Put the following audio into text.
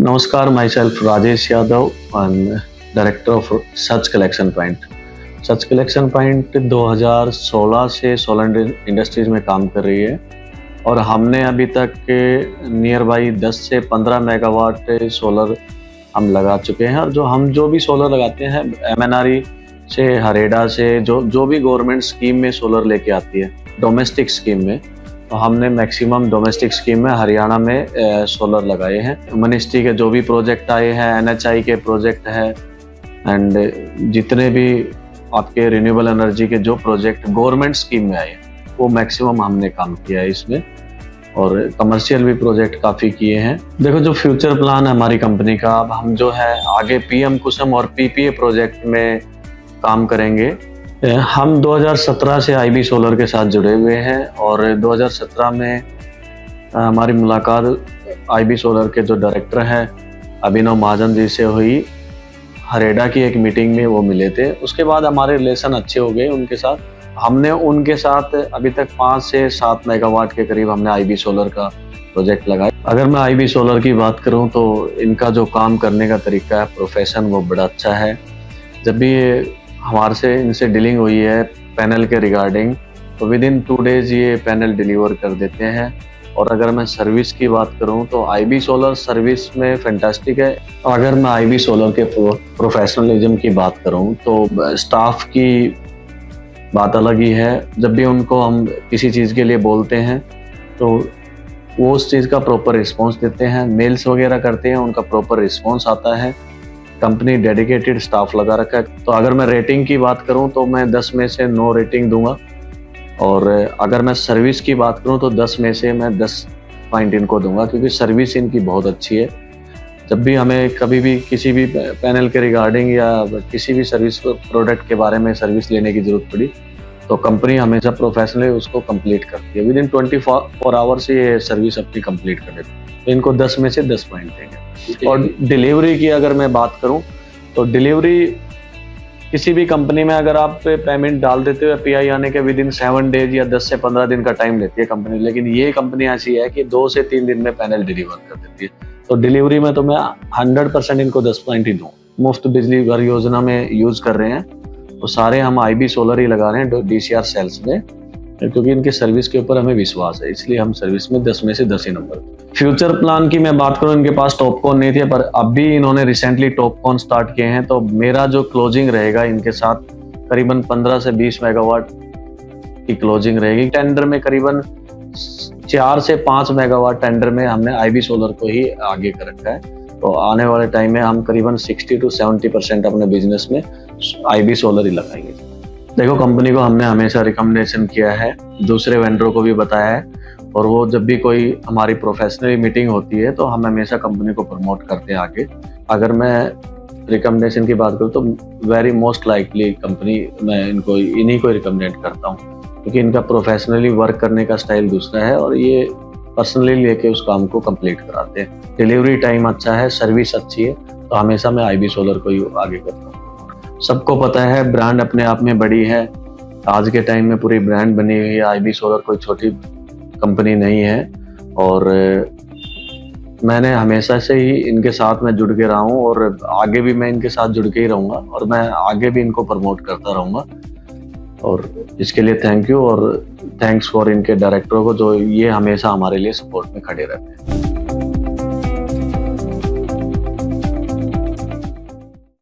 नमस्कार, my self Rajesh Yadav and director of such collection point. Such collection point 2016 से solar industries में काम कर रही है और हमने अभी तक नियर बाई 10 से 15 मेगावाट सोलर हम लगा चुके हैं। और जो भी सोलर लगाते हैं MNRE से, हरेडा से, जो भी गवर्नमेंट स्कीम में सोलर लेके आती है डोमेस्टिक स्कीम में, तो हमने मैक्सिमम डोमेस्टिक स्कीम में हरियाणा में सोलर लगाए हैं। मिनिस्ट्री के जो भी प्रोजेक्ट आए हैं, NHI के प्रोजेक्ट है एंड जितने भी आपके रिन्यूएबल एनर्जी के जो प्रोजेक्ट गवर्नमेंट स्कीम में आए हैं वो मैक्सिमम हमने काम किया है इसमें, और कमर्शियल भी प्रोजेक्ट काफ़ी किए हैं। देखो, जो फ्यूचर प्लान है हमारी कंपनी का, अब हम जो है आगे PM कुसुम और PPA प्रोजेक्ट में काम करेंगे। हम 2017 से IB सोलर के साथ जुड़े हुए हैं और 2017 में हमारी मुलाकात IB सोलर के जो डायरेक्टर हैं अभिनव महाजन जी से हुई। हरेडा की एक मीटिंग में वो मिले थे, उसके बाद हमारे रिलेशन अच्छे हो गए उनके साथ। हमने उनके साथ अभी तक 5 से 7 मेगावाट के करीब हमने IB सोलर का प्रोजेक्ट लगाया। अगर मैं IB सोलर की बात करूं तो इनका जो काम करने का तरीका है, प्रोफेशन, वो बड़ा अच्छा है। जब भी हमारे से इनसे डीलिंग हुई है पैनल के रिगार्डिंग, तो विद इन 2 डेज ये पैनल डिलीवर कर देते हैं। और अगर मैं सर्विस की बात करूं तो IB सोलर सर्विस में फैंटास्टिक है। अगर मैं IB सोलर के प्रोफेशनलिज्म की बात करूं तो स्टाफ की बात अलग ही है। जब भी उनको हम किसी चीज़ के लिए बोलते हैं तो वो उस चीज़ का प्रॉपर रिस्पॉन्स देते हैं, मेल्स वगैरह करते हैं, उनका प्रॉपर रिस्पॉन्स आता है। कंपनी डेडिकेटेड स्टाफ लगा रखा है। तो अगर मैं रेटिंग की बात करूं तो मैं 10 में से 9 रेटिंग दूंगा, और अगर मैं सर्विस की बात करूं तो 10 में से मैं 10 पॉइंट इनको दूंगा, क्योंकि सर्विस इनकी बहुत अच्छी है। जब भी हमें कभी भी किसी भी पैनल के रिगार्डिंग या किसी भी सर्विस प्रोडक्ट के बारे में सर्विस लेने की ज़रूरत पड़ी तो कंपनी हमेशा प्रोफेशनली उसको कंप्लीट करती है। विद इन 24 आवर्स ये सर्विस अपनी कंप्लीट कर देती है। तो इनको 10 में से 10 पॉइंट देंगे। और डिलीवरी की अगर मैं बात करूं तो डिलीवरी किसी भी कंपनी में अगर आप पेमेंट डाल देते हो PI आने के विद इन 7 डेज या 10 से 15 दिन का टाइम लेती है कंपनी, लेकिन ये कंपनी ऐसी है कि 2 से 3 दिन में पैनल डिलीवर कर देती है। तो डिलीवरी में तो मैं 100% इनको 10 पॉइंट ही दूँ। मुफ्त बिजली घर योजना में यूज कर रहे हैं, तो सारे हम IB सोलर ही लगा रहे हैं DCR सेल्स में, क्योंकि इनके सर्विस के ऊपर हमें विश्वास है, इसलिए हम सर्विस में 10 में से 10 ही नंबर। फ्यूचर प्लान की मैं बात करूं, इनके पास टॉपकॉन नहीं थे, पर अभी इन्होंने रिसेंटली टॉपकॉन स्टार्ट किए हैं। तो मेरा जो क्लोजिंग रहेगा इनके साथ करीबन 15 से 20 मेगावाट की क्लोजिंग रहेगी। टेंडर में करीबन 4 से 5 मेगावाट टेंडर में हमने IB सोलर को ही आगे कर रखा है। तो आने वाले टाइम में हम करीबन 60 to 70% अपने बिजनेस में IB सोलर ही लगाएंगे। देखो, कंपनी को हमने हमेशा रिकमेंडेशन किया है, दूसरे वेंडरों को भी बताया है, और वो जब भी कोई हमारी प्रोफेशनल मीटिंग होती है तो हम हमेशा कंपनी को प्रमोट करते हैं आगे। अगर मैं रिकमेंडेशन की बात करूँ तो वेरी मोस्ट लाइकली कंपनी, मैं इन्हीं को रिकमेंडेट करता हूँ, क्योंकि इनका प्रोफेशनली वर्क करने का स्टाइल दूसरा है और ये पर्सनली लेके उस काम को कंप्लीट कराते हैं। डिलीवरी टाइम अच्छा है, सर्विस अच्छी है, तो हमेशा मैं IB सोलर को ही आगे करता हूँ। सबको पता है ब्रांड अपने आप में बड़ी है, आज के टाइम में पूरी ब्रांड बनी हुई है। IB सोलर कोई छोटी कंपनी नहीं है, और मैंने हमेशा से ही इनके साथ में जुड़ के रहा हूँ और आगे भी मैं इनके साथ जुड़ के ही रहूँगा, और मैं आगे भी इनको प्रमोट करता रहूँगा। और इसके लिए थैंक यू, और थैंक्स फॉर इनके डायरेक्टरों को, जो ये हमेशा हमारे लिए सपोर्ट में खड़े रहते हैं।